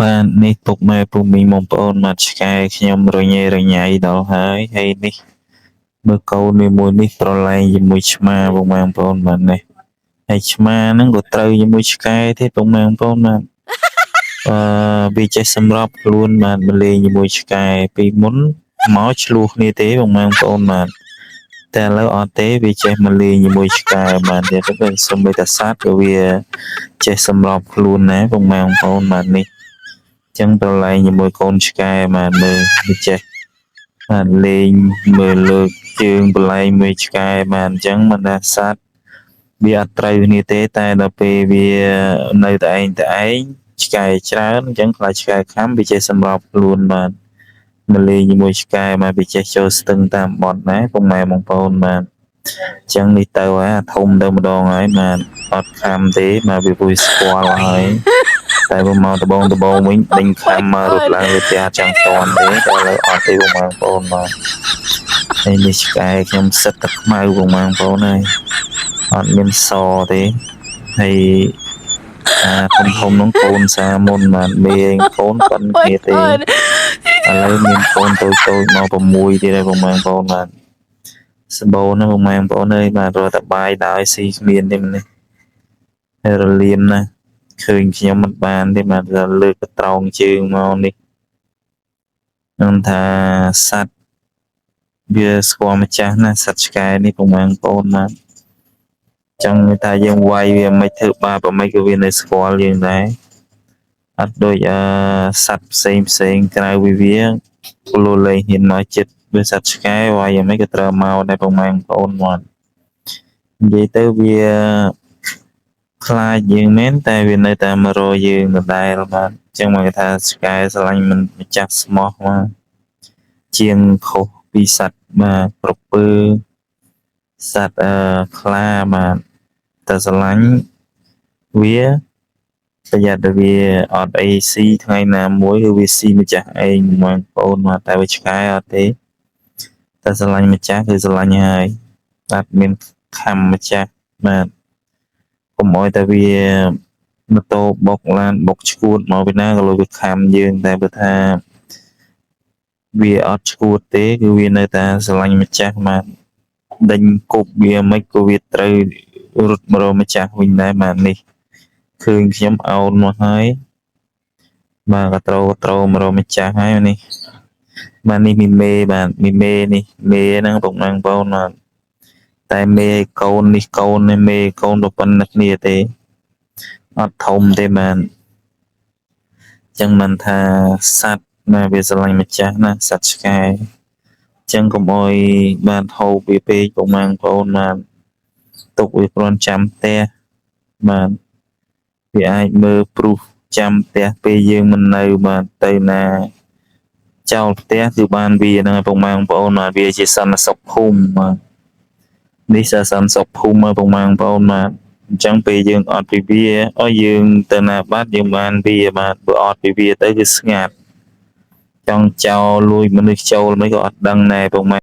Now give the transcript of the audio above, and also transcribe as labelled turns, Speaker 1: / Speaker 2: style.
Speaker 1: បាននេះពុកម៉ែពុំមីងបងប្អូនមកឆ្កែខ្ញុំរញ៉េរញ៉ៃដល់ហើយនេះមើលកូននេះមួយនេះប្រឡែងជាមួយឆ្មាបងប្អូនបាទនេះហើយឆ្មាហ្នឹងក៏ត្រូវជាមួយឆ្កែទេបងប្អូនបាទវាចេះសម្របខ្លួនបាទមកលេងជាមួយឆ្កែពីមុនមកឆ្លោះគ្នាទេបងប្អូនបាទតែឥឡូវអត់ទេវាចេះមកលេងជាមួយឆ្កែបាទទៀតទៅសូម្បីតែសត្វក៏វាចេះសម្របខ្លួនដែរបងប្អូនបាទនេះចឹងប្រឡែងជាមួយកូនឆ្កែបាទមើលវាចេះបាទលេងមើលលើកជើងប្រឡែងមួយឆ្កែបាទអញ្ចឹងមិនថាសត្វវាអត់ត្រូវគ្នាទេតែដល់ពេលវានៅតែឯងឆ្កែច្រើនអញ្ចឹងខ្លាចឆ្កែខាំវាចេះសម្របខ្លួនបាទមកលេងជាមួយឆ្កែបាទវាចេះចូលស្ទឹងតាមបត់ណាពុកម៉ែបងប្អូនបាទអញ្ចឹងនេះទៅហើយអាធំទៅម្ដងហើយបាទអត់ខាំទេបាទវាពួយស្គាល់ហើយតែបើមកដបងវិញដេញខាំមករត់ឡើងលើផ្ទះចាំងតន់ទេតែឥឡូវអត់ទេបងប្អូនបាទហើយនេះឆ្កែខ្ញុំសិតតែខ្មៅបងប្អូនហើយអត់មានសទេហើយធំនោះកូនសាមុនបាទមេកូនប៉ុនគ្នាទេឥឡូវមានកូនតូចមក6ទៀតហើយបងប្អូនបាទសម្បូរណាបងប្អូនអើយបាទរត់តែបាយដល់ស៊ីគ្មានទេនេះរលៀនណាឃើញខ្ញុំមិនបានទេបាទលើកទៅត្រង់ជើងមកនេះនឹងថាសัตว์វាស្គាល់ម្ចាស់ណាសត្វឆ្កែនេះបងប្អូនបាទចឹងថាយើងវាយវាមិនធ្វើបាបមិនក៏វានៅស្គាល់យើងដែរអត់ដូចសត្វផ្សេងក្រៅពីវាលូលែងហ៊ានមកចិត្តវាសត្វឆ្កែវាយមិនក៏ត្រូវមកដែរបងប្អូនមកនិយាយទៅវាខ្លាចយើងមែនតែវានៅតែមករកយើងដដែលបាទអញ្ចឹងមកគេថាឆ្កែស្រឡាញ់មិនម្ចាស់ស្មោះមកជាងខុសពីសត្វបាទក្រពើសត្វខ្លាបាទតែស្រឡាញ់វាប្រយ័ត្នតែវាអត់អីស៊ីថ្ងៃណាមួយគឺវាស៊ីម្ចាស់ឯងបងប្អូនមកតែវាឆ្កែអត់ទេតែស្រឡាញ់ម្ចាស់គឺស្រឡាញ់ហើយអត់មានខំម្ចាស់បាទកុំអោយតែវាម៉ូតូបុកឡានបុកឈួតមកពីណាក៏លោកវាខំយើងតែបើថាវាអត់ឈួតទេគឺវានៅតែស្រឡាញ់ម្ចាស់បាទដេញគប់វាមិនក៏វាត្រូវរត់មករកម្ចាស់វិញដែរបាទនេះឃើញខ្ញុំអោនមកហើយបាទក៏ត្រូវមករកម្ចាស់ហើយនេះបាទនេះមីមេបាទមីមេនេះមេហ្នឹងបងប្អូនបាទតែមេកូននេះកូននេះមេកូនទៅប៉ុណ្ណឹងគ្នាទេអត់ធំទេបាទចឹងមិនថាសត្វណាវាស្រឡាញ់ម្ចាស់ណាសត្វឆ្កែចឹងកុំអោយបានហូបវាពេកបងប្អូនបាទទុកវាគ្រាន់ចាំផ្ទះបាទវាអាចមើលព្រុសចាំផ្ទះពេលយើងមិននៅបាទទៅណាចោលផ្ទះគឺបានវាហ្នឹងបងប្អូនបាទវាជាសន្តិសុខភូមិបាទនេះសន្តិសុខភូមិបងប្អូនបាទអញ្ចឹងពេលយើងអត់ពីវាយើងទៅណាបាត់យើងបានវាបាទបើអត់ពីវាទៅគឺស្ងាត់ចង់ចោលលួចមនុស្សចូលមិនក៏អត់ដឹងដែរបង